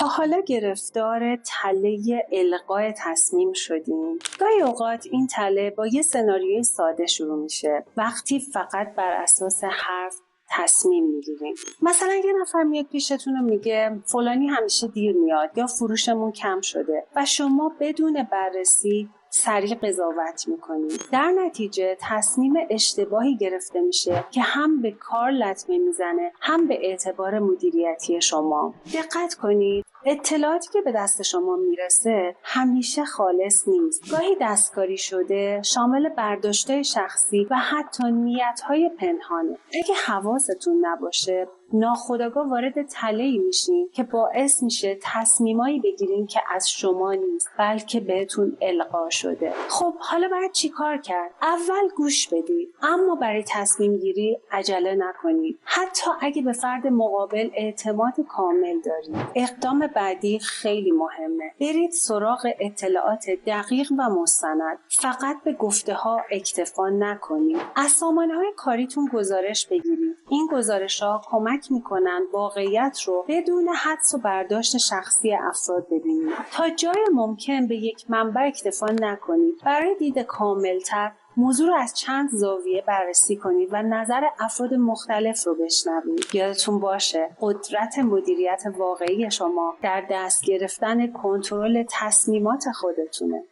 تا حالا گرفتار تله القای تصمیم شدین؟ گاهی اوقات این تله با یه سناریوی ساده شروع میشه. وقتی فقط بر اساس حرف تصمیم میگیریم. مثلا یه نفر میاد پیشتون و میگه فلانی همیشه دیر میاد یا فروشمون کم شده و شما بدون بررسی سریع قضاوت میکنید. در نتیجه تصمیم اشتباهی گرفته میشه که هم به کار لطمه میزنه هم به اعتبار مدیریتی شما. دقت کنید، اطلاعاتی که به دست شما میرسه همیشه خالص نیست. گاهی دستکاری شده، شامل برداشت‌های شخصی و حتی نیت‌های پنهانه. اگه حواستون نباشه، ناخودآگاه وارد تله‌ای میشین که باعث میشه تصمیمایی بگیرین که از شما نیست بلکه بهتون القا شده. خب حالا باید چی کار کرد؟ اول گوش بدید، اما برای تصمیم گیری عجله نکنید. حتی اگه به فرد مقابل اعتماد کامل دارید. اقدام بعدی خیلی مهمه. برید سراغ اطلاعات دقیق و مستند. فقط به گفته ها اکتفا نکنید. از سامانه‌های کاریتون گزارش بگیرید. این گزارش‌ها کمک میکنن واقعیت رو بدون حدس و برداشت شخصی افراد ببینید. تا جای ممکن به یک منبع اکتفا نکنید. برای دید کاملتر موضوع رو از چند زاویه بررسی کنید و نظر افراد مختلف رو بشنوید. یادتون باشه قدرت مدیریت واقعی شما در دست گرفتن کنترل تصمیمات خودتونه.